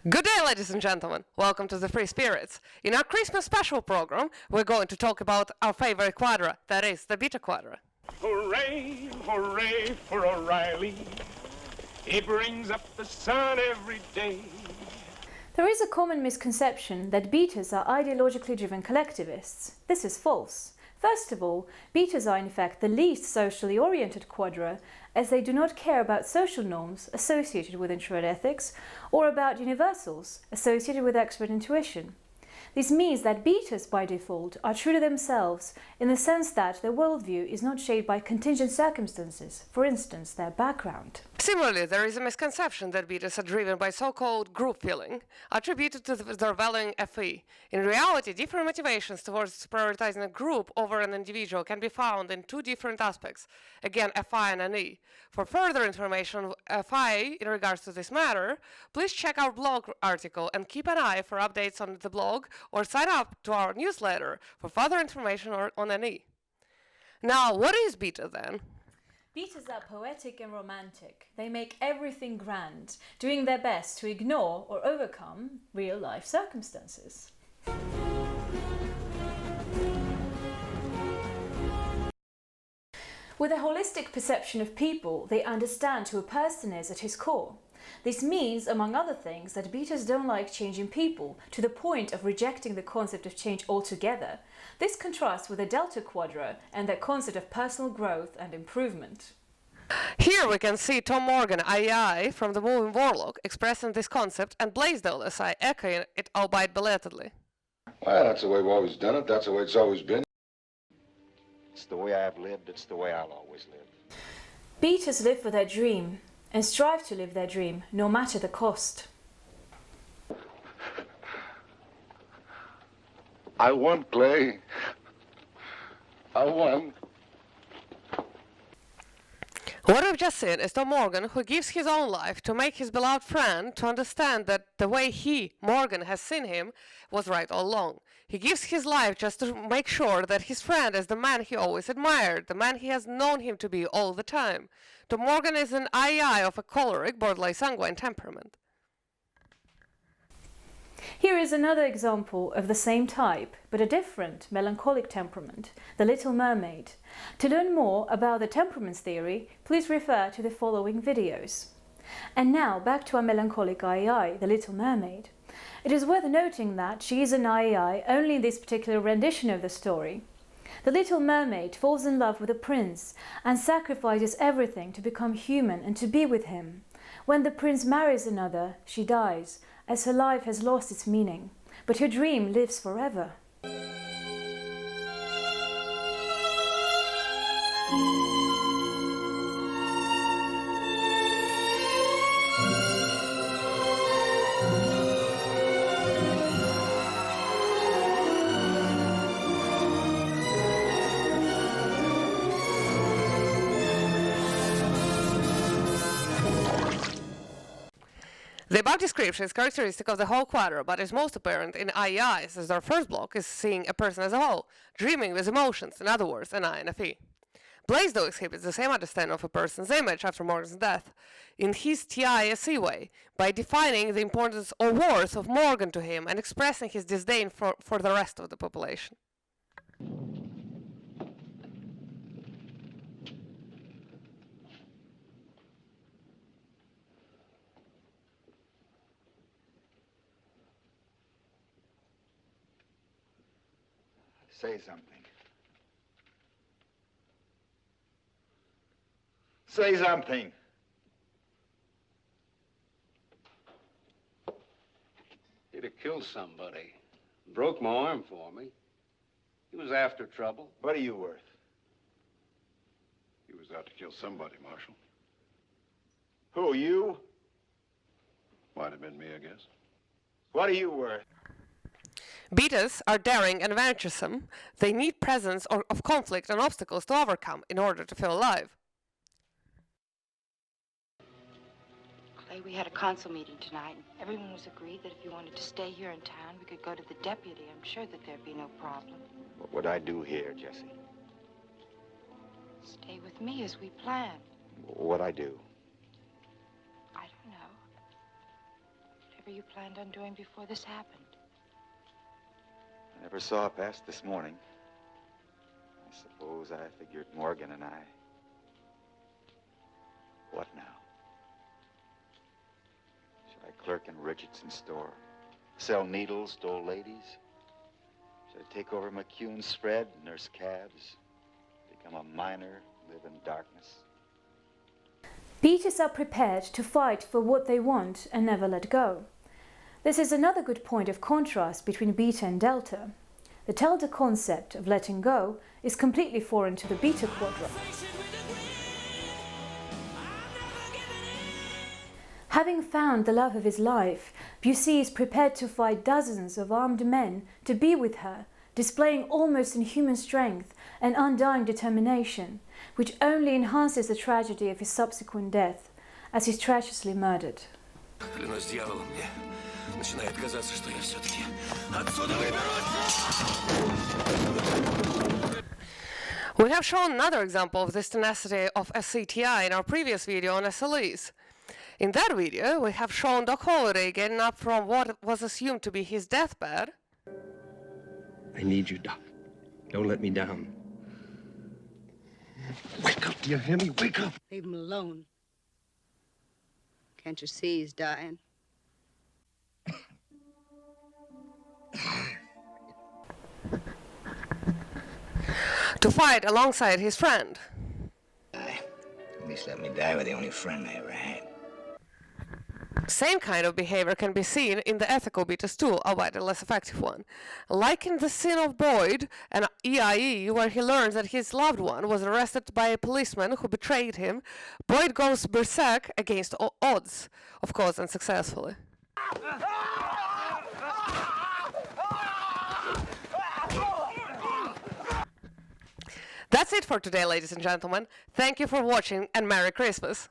Good day, ladies and gentlemen. Welcome to the Free Spirits. In our Christmas special program, we're going to talk about our favorite quadra, that is, the Beta Quadra. Hooray, hooray for O'Reilly. He brings up the sun every day. There is a common misconception that betas are ideologically driven collectivists. This is false. First of all, betas are in fact the least socially oriented quadra, as they do not care about social norms associated with introvert ethics or about universals associated with expert intuition. This means that betas by default are true to themselves in the sense that their worldview is not shaped by contingent circumstances, for instance, their background. Similarly, there is a misconception that betas are driven by so-called group feeling, attributed to their valuing FE. In reality, different motivations towards prioritizing a group over an individual can be found in two different aspects, again, FI and NE. For further information on FI in regards to this matter, please check our blog article and keep an eye for updates on the blog or sign up to our newsletter for further information on NE. Now, what is beta then? Betas are poetic and romantic. They make everything grand, doing their best to ignore or overcome real-life circumstances. With a holistic perception of people, they understand who a person is at his core. This means, among other things, that betas don't like changing people to the point of rejecting the concept of change altogether. This contrasts with the Delta Quadra and their concept of personal growth and improvement. Here we can see Tom Morgan, IEI, from the movie Warlock, expressing this concept, and Blaisdell, SI, echoing it, albeit belatedly. Well, that's the way we've always done it. That's the way it's always been. It's the way I've lived. It's the way I'll always live. Betas live for their dream and strive to live their dream, no matter the cost. I won, Clay. I won. What we've just seen is Tom Morgan, who gives his own life to make his beloved friend to understand that the way he, Morgan, has seen him was right all along. He gives his life just to make sure that his friend is the man he always admired, the man he has known him to be all the time. Tom Morgan is an IEI of a choleric, borderline sanguine temperament. Here is another example of the same type, but a different melancholic temperament, the Little Mermaid. To learn more about the temperaments theory, please refer to the following videos. And now back to our melancholic IEI, the Little Mermaid. It is worth noting that she is an IEI only in this particular rendition of the story. The Little Mermaid falls in love with a prince and sacrifices everything to become human and to be with him. When the prince marries another, she dies, as her life has lost its meaning, but her dream lives forever. The above description is characteristic of the whole quadra, but is most apparent in IEIs, as our first block is seeing a person as a whole, dreaming with emotions, in other words, an I and a FE. Blaisdell exhibits the same understanding of a person's image after Morgan's death, in his TISE way, by defining the importance or worth of Morgan to him and expressing his disdain for the rest of the population. Say something. Say something. He'd have killed somebody. Broke my arm for me. He was after trouble. What are you worth? He was out to kill somebody, Marshal. Who, you? Might have been me, I guess. What are you worth? Betas are daring and venturesome. They need presence of conflict and obstacles to overcome in order to feel alive. Clay, we had a council meeting tonight, and everyone was agreed that if you wanted to stay here in town, we could go to the deputy. I'm sure that there'd be no problem. What would I do here, Jessie? Stay with me as we planned. What'd I do? I don't know. whatever you planned on doing before this happened. I never saw her past this morning. I suppose I figured Morgan and I. What now? Should I clerk in Richardson's store? Sell needles to old ladies? Should I take over McCune's spread, nurse calves? Become a miner, live in darkness? Beaters are prepared to fight for what they want and never let go. This is another good point of contrast between Beta and Delta. The Delta concept of letting go is completely foreign to the Beta Quadra. Having found the love of his life, Busey is prepared to fight dozens of armed men to be with her, displaying almost inhuman strength and undying determination, which only enhances the tragedy of his subsequent death, as he's tragically murdered. Клянусь дьяволом, мне начинает казаться, что я все-таки отсюда выберусь. We have shown another example of this tenacity of SCTI in our previous video on SLEs. In that video, we have shown Doc Holliday getting up from what was assumed to be his deathbed. I need you, Doc. Don't let me down. Wake up, do you hear me? Wake up! Leave him alone. Can't you see he's dying? To fight alongside his friend. At least let me die with the only friend I ever had. Same kind of behavior can be seen in the ethical beaters too, albeit a less effective one. Like in the scene of Boyd and EIE, where he learns that his loved one was arrested by a policeman who betrayed him, Boyd goes berserk against all odds, of course unsuccessfully. That's it for today, ladies and gentlemen. Thank you for watching and Merry Christmas!